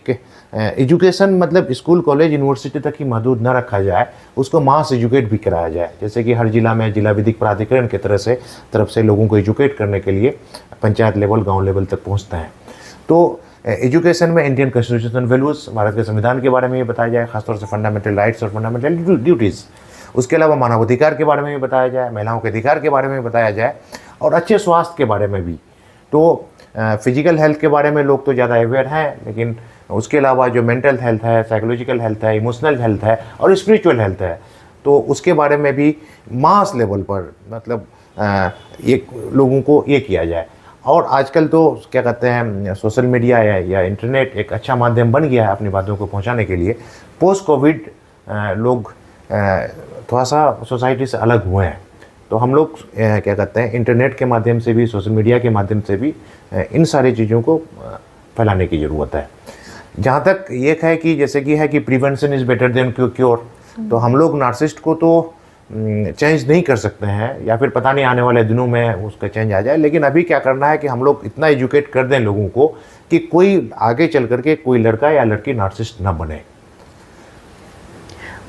एक एजुकेशन मतलब school college university तक ही महदूद न रखा जाए, उसको मास एजुकेट भी कराया जाए। जैसे कि हर जिला में जिला विधिक प्राधिकरण की तरफ से लोगों को एजुकेट करने के लिए पंचायत लेवल गांव लेवल तक पहुंचते हैं। तो एजुकेशन में इंडियन कॉन्स्टिट्यूशनल वैल्यूज़, भारत के संविधान के बारे में ये बताया जाए, खासतौर से फंडामेंटल राइट्स और फंडामेंटल ड्यूटीज़। उसके अलावा मानवाधिकार के बारे में भी बताया जाए, महिलाओं के अधिकार के बारे में भी बताया जाए, और अच्छे स्वास्थ्य के बारे में भी। तो फिजिकल हेल्थ के बारे में लोग तो ज़्यादा अवेयर हैं, लेकिन उसके अलावा जो मेंटल हेल्थ है, साइकोलॉजिकल हेल्थ है, इमोशनल हेल्थ है और स्पिरिचुअल हेल्थ है, तो उसके बारे में भी मास लेवल पर मतलब एक लोगों को ये किया जाए। और आजकल तो क्या कहते हैं, सोशल मीडिया या इंटरनेट एक अच्छा माध्यम बन गया है अपनी बातों को पहुंचाने के लिए। पोस्ट कोविड लोग थोड़ा सा सोसाइटी से अलग हुए हैं, तो हम लोग क्या कहते हैं, इंटरनेट के माध्यम से भी, सोशल मीडिया के माध्यम से भी इन सारी चीज़ों को फैलाने की ज़रूरत है। जहाँ तक ये है कि जैसे कि है कि prevention is better than cure, तो हम लोग नार्सिसिस्ट को तो चेंज नहीं कर सकते हैं, या फिर पता नहीं आने वाले दिनों में उसका चेंज आ जाए, लेकिन अभी क्या करना है कि हम लोग इतना एजुकेट कर दें लोगों को कि कोई आगे चल करके कोई लड़का या लड़की नार्सिसिस्ट ना बने।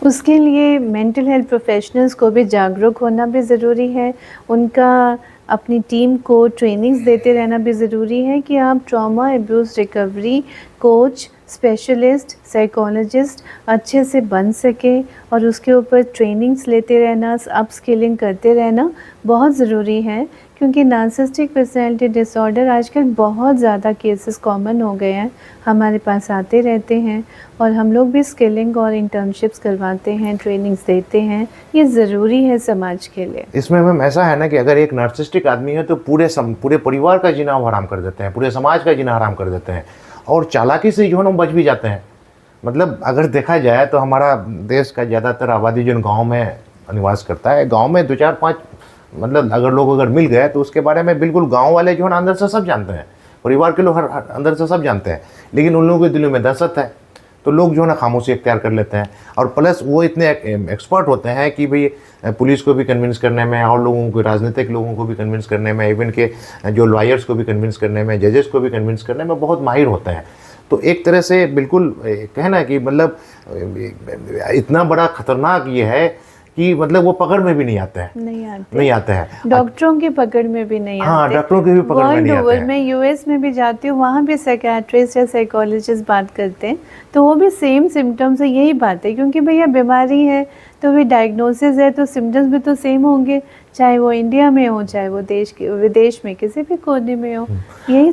उसके लिए मेंटल हेल्थ प्रोफेशनल्स को भी जागरूक होना भी ज़रूरी है, उनका अपनी टीम को ट्रेनिंग्स देते रहना भी ज़रूरी है कि आप trauma abuse recovery coach, specialist, psychologist अच्छे से बन सके, और उसके ऊपर ट्रेनिंग्स लेते रहना, अप स्किलिंग करते रहना बहुत ज़रूरी है। क्योंकि नार्सिसिस्टिक पर्सनैलिटी डिसऑर्डर आजकल बहुत ज़्यादा केसेस कॉमन हो गए हैं, हमारे पास आते रहते हैं, और हम लोग भी स्किलिंग और इंटर्नशिप्स करवाते हैं, ट्रेनिंग्स देते हैं। ये ज़रूरी है समाज के लिए। इसमें मैम ऐसा है ना कि अगर एक नार्सिसिस्टिक आदमी है तो पूरे परिवार का जीना हराम कर देते हैं, पूरे समाज का जीना हराम कर देते हैं, और चालाकी से जो है ना बच भी जाते हैं। मतलब अगर देखा जाए तो हमारा देश का ज़्यादातर आबादी जो गांव में निवास करता है, गांव में 2-4-5 मतलब अगर मिल गए तो उसके बारे में बिल्कुल गांव वाले जो है ना अंदर से सब जानते हैं, परिवार के लोग अंदर से सब जानते हैं, लेकिन उन लोगों के दिलों में दहशत है, तो लोग जो है ना खामोशी इख्तियार कर लेते हैं। और प्लस वो इतने एक्सपर्ट होते हैं कि भाई पुलिस को भी कन्विंस करने में, और लोगों को, राजनीतिक लोगों को भी कन्विंस करने में, इवन के जो लॉयर्स को भी कन्विंस करने में, जजेस को भी कन्विंस करने में बहुत माहिर होते हैं। तो एक तरह से बिल्कुल कहना कि मतलब इतना बड़ा खतरनाक ये है कि मतलब वो पकड़ में भी नहीं आते हैं, नहीं आते हैं, डॉक्टरों की पकड़ में भी नहीं आते। हाँ, डॉक्टरों की भी पकड़ में नहीं आते हैं। मैं यूएस में भी जाती हूँ, वहाँ भी साइकियाट्रिस्ट या साइकोलॉजिस्ट बात करते हैं, तो वो भी सेम सिम्टम्स है, यही बात है, क्योंकि भैया बीमारी है तो भी डायग्नोसिस है, तो सिम्टम्स भी तो सेम होंगे, चाहे वो इंडिया में हो, चाहे वो विदेश में किसी भी कोने में हो, यही